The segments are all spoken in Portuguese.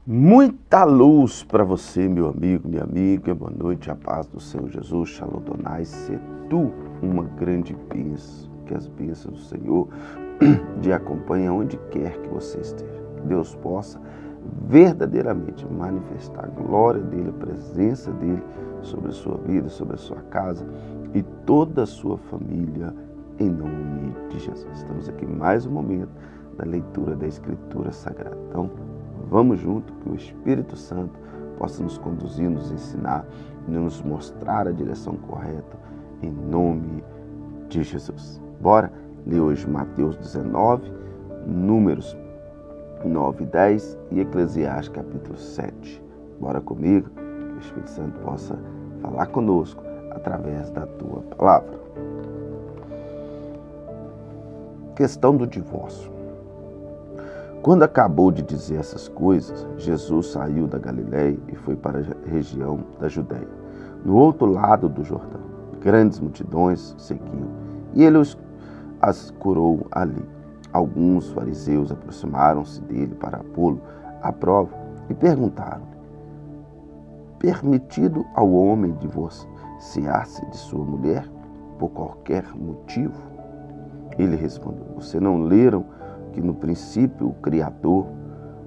Muita luz para você, meu amigo, minha amiga. Boa noite, a paz do Senhor Jesus. Shalom Donai, se tu uma grande bênção. Que as bênçãos do Senhor te acompanhem onde quer que você esteja. Que Deus possa verdadeiramente manifestar a glória dele, a presença dele sobre a sua vida, sobre a sua casa e toda a sua família, em nome de Jesus. Estamos aqui em mais um momento da leitura da Escritura Sagrada. Então, vamos junto, que o Espírito Santo possa nos conduzir, nos ensinar e nos mostrar a direção correta, em nome de Jesus. Bora ler hoje Mateus 19, Números 9 e 10 e Eclesiastes capítulo 7. Bora comigo, que o Espírito Santo possa falar conosco através da tua palavra. Questão do divórcio. Quando acabou de dizer essas coisas, Jesus saiu da Galiléia e foi para a região da Judéia, no outro lado do Jordão. Grandes multidões seguiam, e ele as curou ali. Alguns fariseus aproximaram-se dele para pô-lo à prova e perguntaram-lhe: permitido ao homem divorciar-se de sua mulher por qualquer motivo? Ele respondeu: vocês não leram que no princípio o Criador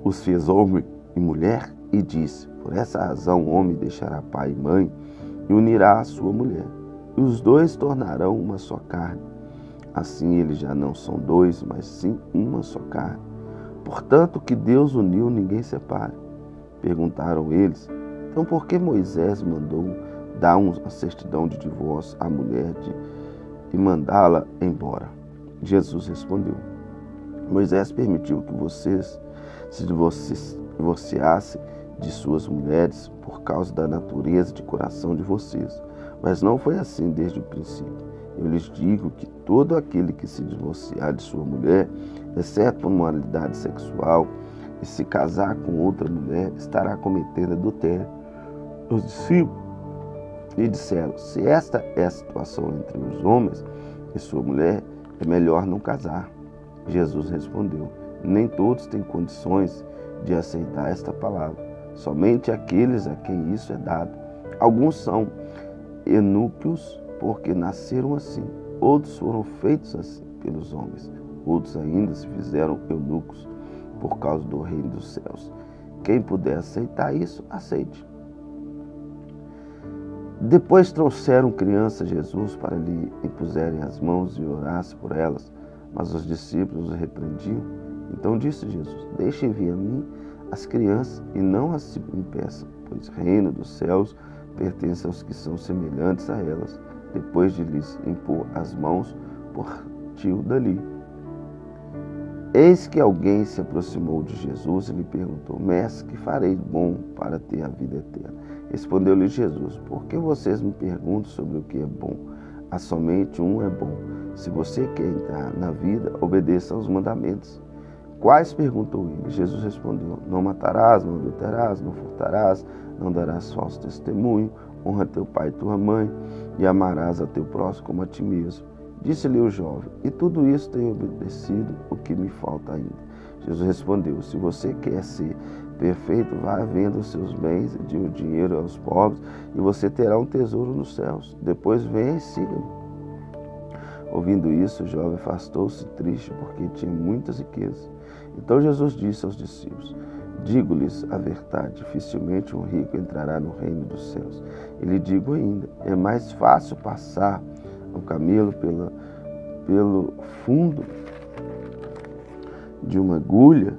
os fez homem e mulher? E disse: por essa razão o homem deixará pai e mãe e unirá a sua mulher, e os dois tornarão uma só carne. Assim eles já não são dois, mas sim uma só carne. Portanto, o que Deus uniu, ninguém separe. Perguntaram eles: então por que Moisés mandou dar uma certidão de divórcio à mulher e mandá-la embora? Jesus respondeu: Moisés permitiu que vocês se divorciassem de suas mulheres por causa da natureza de coração de vocês, mas não foi assim desde o princípio. Eu lhes digo que todo aquele que se divorciar de sua mulher, exceto por moralidade sexual, e se casar com outra mulher, estará cometendo adultério. Os discípulos lhe disseram: se esta é a situação entre os homens e sua mulher, é melhor não casar. Jesus respondeu: nem todos têm condições de aceitar esta palavra, somente aqueles a quem isso é dado. Alguns são eunucos porque nasceram assim, outros foram feitos assim pelos homens, outros ainda se fizeram eunucos por causa do reino dos céus. Quem puder aceitar isso, aceite. Depois trouxeram crianças a Jesus para lhe impuserem as mãos e orassem por elas, mas os discípulos os repreendiam. Então disse Jesus: deixem vir a mim as crianças e não as se impeçam, pois o reino dos céus pertence aos que são semelhantes a elas. Depois de lhes impor as mãos, partiu dali. Eis que alguém se aproximou de Jesus e lhe perguntou: mestre, que farei bom para ter a vida eterna? Respondeu-lhe Jesus: por que vocês me perguntam sobre o que é bom? Há somente um é bom. Se você quer entrar na vida, obedeça aos mandamentos. Quais? Perguntou ele. Jesus respondeu: não matarás, não adulterarás, não furtarás, não darás falso testemunho, honra teu pai e tua mãe, e amarás a teu próximo como a ti mesmo. Disse-lhe o jovem: e tudo isso tenho obedecido, o que me falta ainda? Jesus respondeu: se você quer ser perfeito, vá venda os seus bens e dê o dinheiro aos pobres, e você terá um tesouro nos céus. Depois venha e siga-me. Ouvindo isso, o jovem afastou-se triste, porque tinha muitas riquezas. Então Jesus disse aos discípulos: digo-lhes a verdade, dificilmente um rico entrará no reino dos céus. E lhe digo ainda: é mais fácil passar um camelo pelo fundo de uma agulha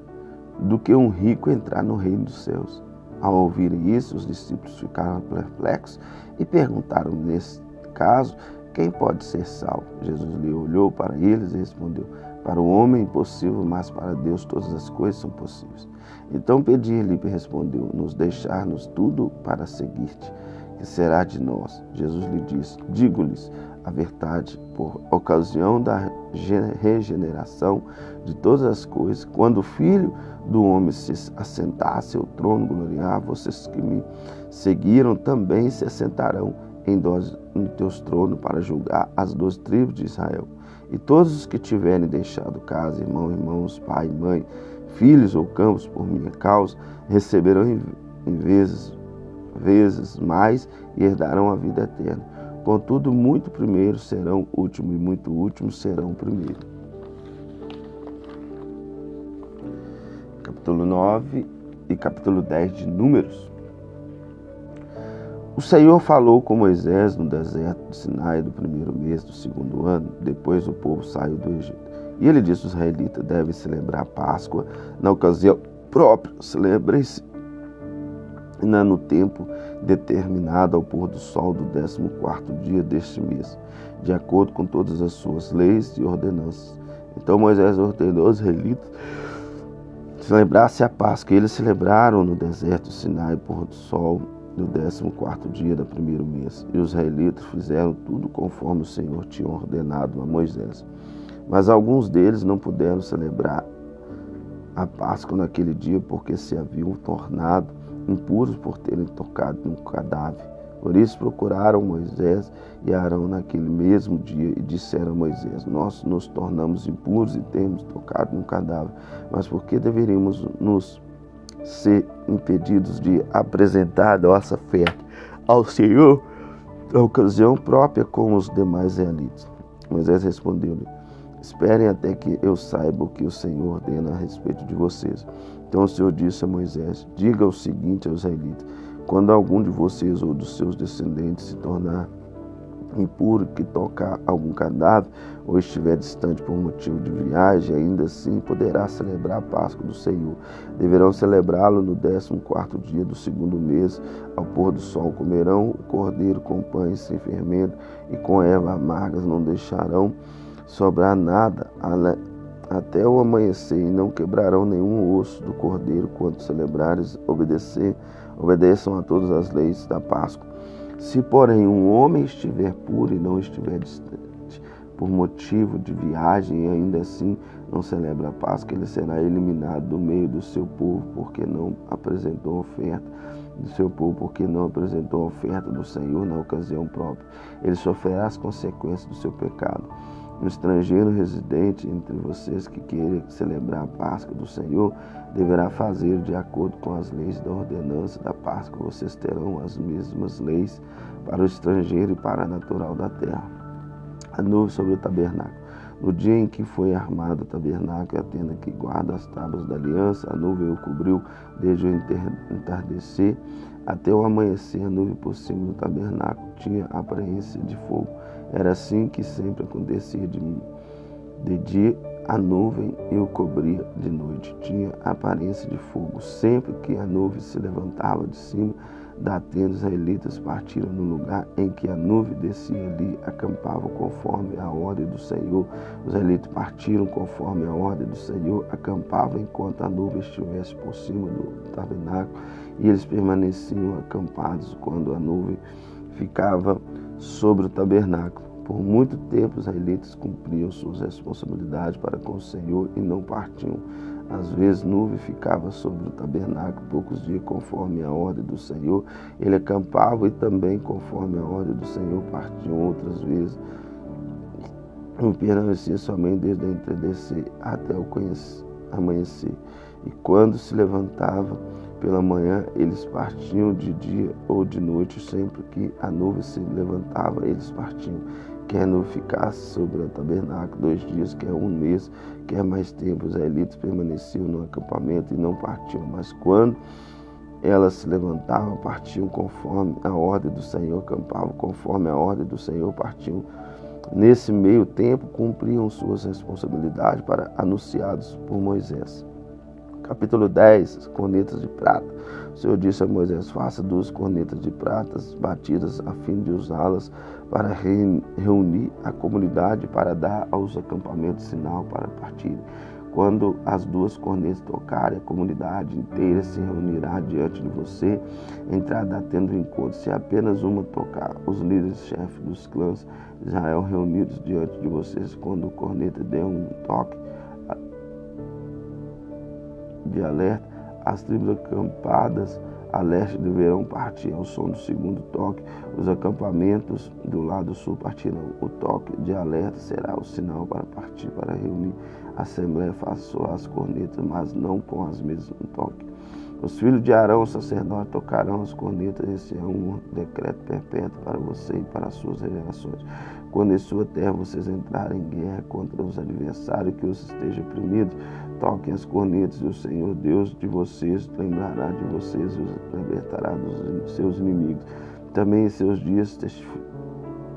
do que um rico entrar no reino dos céus. Ao ouvirem isso, os discípulos ficaram perplexos e perguntaram: nesse caso, quem pode ser salvo? Jesus lhe olhou para eles e respondeu: para o homem é impossível, mas para Deus todas as coisas são possíveis. Então pedi-lhe e respondeu: nos deixar-nos tudo para seguir-te, que será de nós? Jesus lhe disse: digo-lhes a verdade, por ocasião da regeneração de todas as coisas, quando o Filho do Homem se assentar a seu trono gloriar, vocês que me seguiram também se assentarão em teus tronos para julgar as 12 tribos de Israel. E todos os que tiverem deixado casa, irmãos, pai e mãe, filhos ou campos por minha causa, receberão em vezes mais e herdarão a vida eterna. Contudo, muito primeiro serão último e muito últimos serão primeiro. Capítulo 9 e capítulo 10 de Números. O Senhor falou com Moisés no deserto de Sinai do primeiro mês do segundo ano, depois o povo saiu do Egito. E ele disse aos israelitas: devem celebrar a Páscoa na ocasião própria. Celebrem-se no tempo determinado ao pôr do sol do 14º dia deste mês, de acordo com todas as suas leis e ordenanças. Então Moisés ordenou aos israelitas celebrasse a Páscoa. E eles celebraram no deserto de Sinai o pôr do sol do 14º dia do primeiro mês. E os israelitas fizeram tudo conforme o Senhor tinha ordenado a Moisés. Mas alguns deles não puderam celebrar a Páscoa naquele dia, porque se haviam tornado impuros por terem tocado num cadáver. Por isso procuraram Moisés e Arão naquele mesmo dia e disseram a Moisés: nós nos tornamos impuros e temos tocado num cadáver, mas por que deveríamos nos ser impedidos de apresentar nossa oferta ao Senhor na ocasião própria como os demais israelitas? Moisés respondeu-lhe: esperem até que eu saiba o que o Senhor ordena a respeito de vocês. Então o Senhor disse a Moisés: diga o seguinte aos israelitas: quando algum de vocês ou dos seus descendentes se tornar impuro, que tocar algum cadáver ou estiver distante por motivo de viagem, ainda assim poderá celebrar a Páscoa do Senhor. Deverão celebrá-lo no 14º dia do segundo mês, ao pôr do sol. Comerão o cordeiro com pães sem fermento e com ervas amargas, não deixarão sobrar nada até o amanhecer, e não quebrarão nenhum osso do cordeiro quando celebrares. Obedeçam a todas as leis da Páscoa. Se, porém, um homem estiver puro e não estiver distante por motivo de viagem, e ainda assim não celebra a Páscoa, ele será eliminado do meio do seu povo, porque não apresentou oferta do Senhor na ocasião própria. Ele sofrerá as consequências do seu pecado. Um estrangeiro residente entre vocês que queira celebrar a Páscoa do Senhor deverá fazer de acordo com as leis da ordenança da Páscoa. Vocês terão as mesmas leis para o estrangeiro e para a natural da terra. A nuvem sobre o tabernáculo. No dia em que foi armado o tabernáculo e a tenda que guarda as tábuas da aliança, a nuvem o cobriu desde o entardecer até o amanhecer. A nuvem por cima do tabernáculo tinha a aparência de fogo. Era assim que sempre acontecia de dia, a nuvem e o cobria de noite. Tinha a aparência de fogo. Sempre que a nuvem se levantava de cima da tenda, os israelitas partiram no lugar em que a nuvem descia, ali acampavam conforme a ordem do Senhor. Os israelitas partiram conforme a ordem do Senhor, acampavam enquanto a nuvem estivesse por cima do tabernáculo, e eles permaneciam acampados quando a nuvem ficava sobre o tabernáculo. Por muito tempo os israelitas cumpriam suas responsabilidades para com o Senhor e não partiam. Às vezes nuvem ficava sobre o tabernáculo poucos dias conforme a ordem do Senhor. Ele acampava e também conforme a ordem do Senhor partiam outras vezes. E permanecia somente desde o entardecer até o amanhecer. E quando se levantava pela manhã, eles partiam de dia ou de noite. Sempre que a nuvem se levantava, eles partiam. Quer a nuvem ficasse sobre o tabernáculo 2 dias, quer um mês, quer mais tempo, os israelitas permaneciam no acampamento e não partiam. Mas quando elas se levantavam, partiam conforme a ordem do Senhor, acampavam conforme a ordem do Senhor, partiam. Nesse meio tempo, cumpriam suas responsabilidades para anunciados por Moisés. Capítulo 10, cornetas de prata. O Senhor disse a Moisés: faça 2 cornetas de prata batidas a fim de usá-las para reunir a comunidade, para dar aos acampamentos sinal para partir. Quando as 2 cornetas tocarem, a comunidade inteira se reunirá diante de você, entrada da tenda do encontro. Se apenas uma tocar, os líderes-chefes dos clãs de Israel reunidos diante de vocês, quando o corneta der um toque de alerta, As tribos acampadas a leste deverão partir ao som do segundo toque. Os acampamentos do lado sul partirão. O toque de alerta será o sinal para partir, para reunir a assembleia. Faça soar as cornetas, mas não com as mesmas toque. Os filhos de Arão, sacerdote, tocarão as cornetas. Esse é um decreto perpétuo para você e para as suas gerações. Quando em sua terra vocês entrarem em guerra contra os adversários que os estejam oprimidos, toquem as cornetas, e o Senhor Deus de vocês lembrará de vocês e os libertará dos seus inimigos. Também em seus dias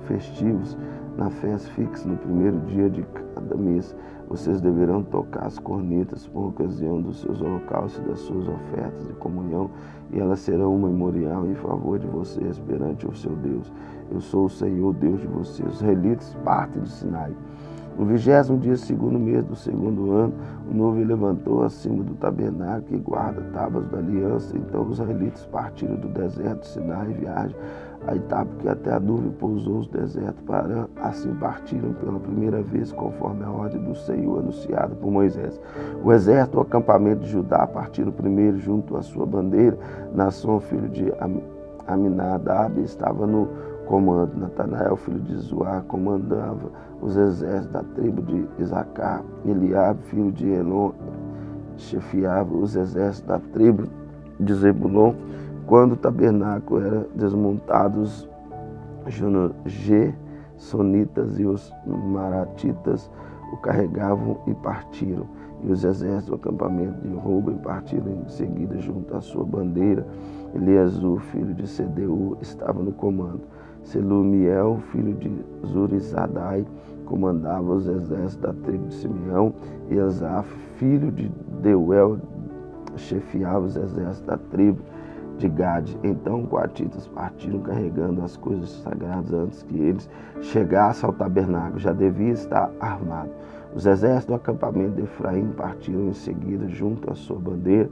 festivos, na festa fixa no primeiro dia de cada mês, vocês deverão tocar as cornetas por ocasião dos seus holocaustos e das suas ofertas de comunhão, e elas serão um memorial em favor de vocês perante o seu Deus. Eu sou o Senhor, Deus de vocês. Os israelitas partem do Sinai. No 20º dia, segundo mês do segundo ano, o novo levantou acima do tabernáculo que guarda tábuas da aliança. Então os israelitas partiram do deserto do Sinai e viajam a etapa que até a nuvem pousou os desertos. Para assim partiram pela primeira vez, conforme a ordem do Senhor anunciada por Moisés. O exército do acampamento de Judá partiram primeiro junto à sua bandeira. Nação, filho de Aminadab, estava no comando. Natanael, filho de Zuar, comandava os exércitos da tribo de Isacar. Eliabe, filho de Elon, chefiava os exércitos da tribo de Zebulon. Quando o tabernáculo era desmontado, os Gersonitas e os Maratitas o carregavam e partiram. E os exércitos do acampamento de Ruben partiram em seguida junto à sua bandeira. Eliasur, filho de Sedeur, estava no comando. Selumiel, filho de Zurizadai, comandava os exércitos da tribo de Simeão. E Asaf, filho de Deuel, chefiava os exércitos da tribo de Gade. Então, coatitas partiram carregando as coisas sagradas antes que eles chegassem ao tabernáculo. Já devia estar armado. Os exércitos do acampamento de Efraim partiram em seguida junto à sua bandeira.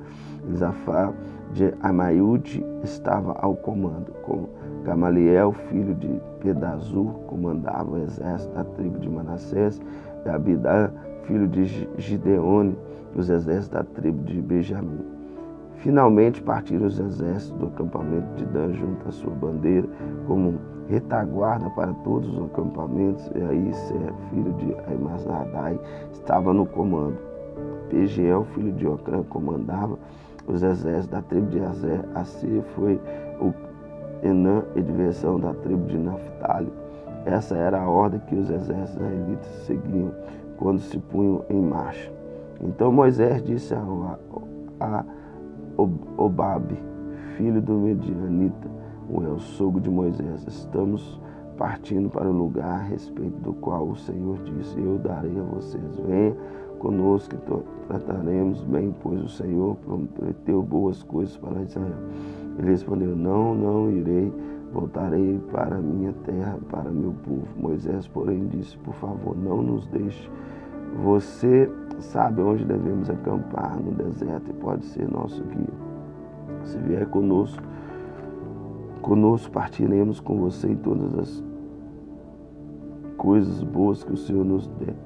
Elisafá de Amaiúde estava ao comando. Com Gamaliel, filho de Pedazur, comandava o exército da tribo de Manassés. E Abidã, filho de Gideone, os exércitos da tribo de Benjamim. Finalmente partiram os exércitos do acampamento de Dan junto à sua bandeira, como retaguarda para todos os acampamentos. E aí Ser, filho de Amazadai, estava no comando. Pegiel, filho de Ocrã, comandava os exércitos da tribo de Azer. Assim foi o Enã e divisão da tribo de Naphtali. Essa era a ordem que os exércitos israelitas seguiam quando se punham em marcha. Então Moisés disse a Obabe, filho do Medianita, o sogro de Moisés: estamos partindo para o lugar a respeito do qual o Senhor disse: eu darei a vocês. Venha conosco e trataremos bem, pois o Senhor prometeu boas coisas para Israel. Ele respondeu: não irei, voltarei para minha terra, para meu povo. Moisés, porém, disse: por favor, não nos deixe. Você sabe onde devemos acampar no deserto e pode ser nosso guia. Se vier conosco partiremos com você em todas as coisas boas que o Senhor nos der.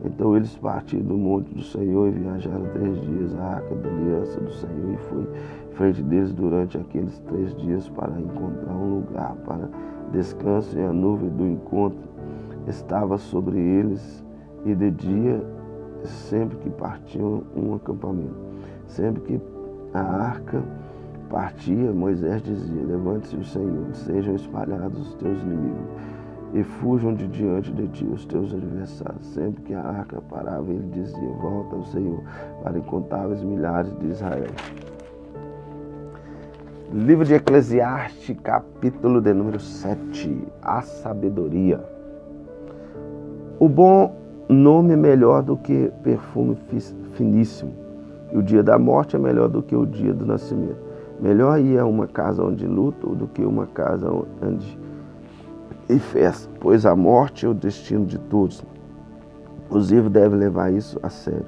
Então eles partiram do monte do Senhor e viajaram 3 dias. A arca da aliança do Senhor e foi em frente deles durante aqueles 3 dias para encontrar um lugar para descanso, e a nuvem do encontro estava sobre eles. E de dia, sempre que partiam um acampamento, sempre que a arca partia, Moisés dizia: levante-se o Senhor, sejam espalhados os teus inimigos e fujam de diante de ti os teus adversários. Sempre que a arca parava, ele dizia: volta ao Senhor, para incontáveis milhares de Israel. Livro de Eclesiastes, capítulo de número 7. A sabedoria. O bom nome é melhor do que perfume finíssimo, e o dia da morte é melhor do que o dia do nascimento. Melhor ir a uma casa onde luto do que uma casa onde festa, pois a morte é o destino de todos. Os vivos devem levar isso a sério.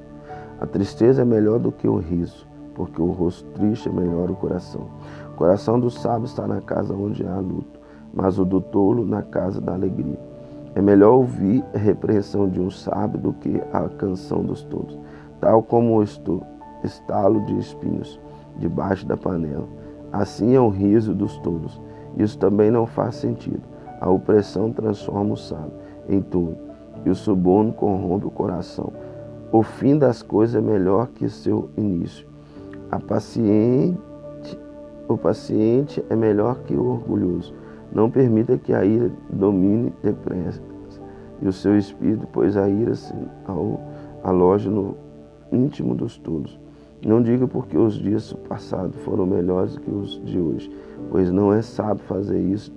A tristeza é melhor do que o riso, porque o rosto triste é melhor o coração. O coração do sábio está na casa onde há luto, mas o do tolo na casa da alegria. É melhor ouvir a repreensão de um sábio do que a canção dos tolos, tal como o estalo de espinhos. debaixo da panela. Assim é o riso dos tolos. Isso também não faz sentido. A opressão transforma o sábio em tolo, e o suborno corrompe o coração. O fim das coisas é melhor que seu início. O paciente é melhor que o orgulhoso. Não permita que a ira domine depressa e o seu espírito, pois a ira se aloja no íntimo dos tolos. Não diga porque os dias passados foram melhores que os de hoje, pois não é sábio fazer isso,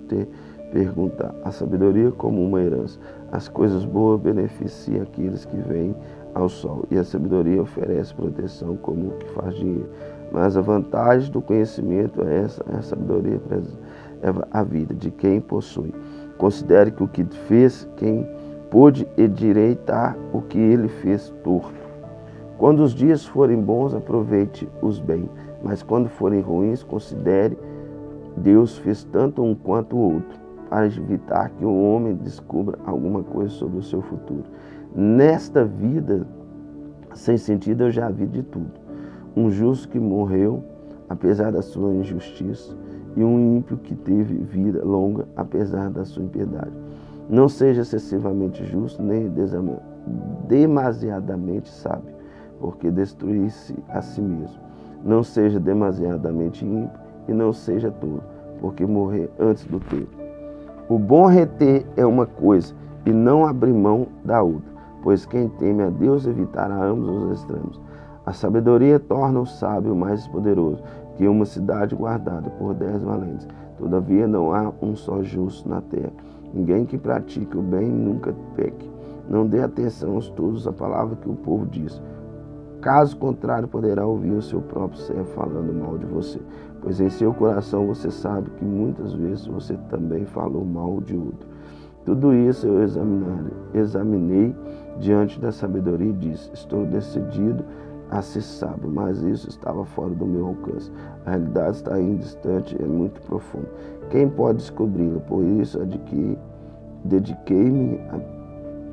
perguntar. A sabedoria como uma herança. As coisas boas beneficiam aqueles que vêm ao sol, e a sabedoria oferece proteção como o que faz dinheiro. Mas a vantagem do conhecimento é essa, a sabedoria preserva a vida de quem possui. Considere que o que fez, quem pôde endireitar o que ele fez torto. Quando os dias forem bons, aproveite-os bem, mas quando forem ruins, considere Deus fez tanto um quanto o outro, para evitar que o homem descubra alguma coisa sobre o seu futuro. Nesta vida sem sentido eu já vi de tudo. Um justo que morreu, apesar da sua injustiça, e um ímpio que teve vida longa, apesar da sua impiedade. Não seja excessivamente justo, nem demasiadamente sábio, porque destruir-se a si mesmo. Não seja demasiadamente ímpio e não seja tolo, porque morrer antes do tempo. O bom reter é uma coisa e não abrir mão da outra, pois quem teme a Deus evitará ambos os extremos. A sabedoria torna o sábio mais poderoso que uma cidade guardada por 10 valentes. Todavia não há um só justo na terra. Ninguém que pratique o bem nunca peque. Não dê atenção aos tolos, a palavra que o povo diz. Caso contrário, poderá ouvir o seu próprio servo falando mal de você, pois em seu coração você sabe que muitas vezes você também falou mal de outro. Tudo isso eu examinei diante da sabedoria e disse: estou decidido a ser sábio, mas isso estava fora do meu alcance. A realidade está aí distante, é muito profunda. Quem pode descobri-la? Por isso dediquei-me a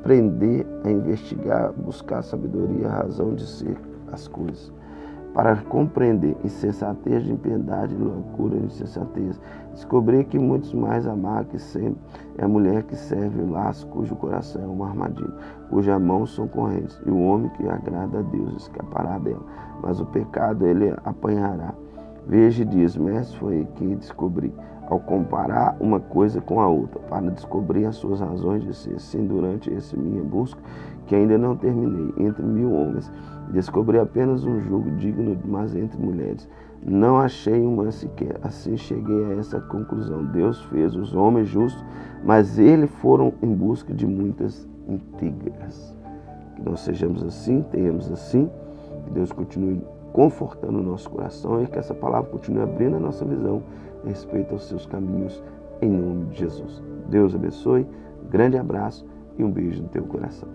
aprender, a investigar, buscar sabedoria, a razão de ser as coisas, para compreender insensatez de impiedade, loucura de insensatez. Descobri que muitos mais amar que sempre é a mulher que serve o laço, cujo coração é uma armadilha, cujas mãos são correntes, e o homem que agrada a Deus escapará dela, mas o pecado ele apanhará. Veja e diz: mestre, foi que descobri, ao comparar uma coisa com a outra, para descobrir as suas razões de ser. Sim, durante essa minha busca, que ainda não terminei, entre 1000 homens, descobri apenas um jugo digno, mas entre mulheres não achei uma sequer. Assim cheguei a essa conclusão: Deus fez os homens justos, mas eles foram em busca de muitas íntegras. Que nós sejamos assim, tenhamos assim, que Deus continue confortando o nosso coração e que essa palavra continue abrindo a nossa visão a respeito aos seus caminhos, em nome de Jesus. Deus abençoe, um grande abraço e um beijo no teu coração.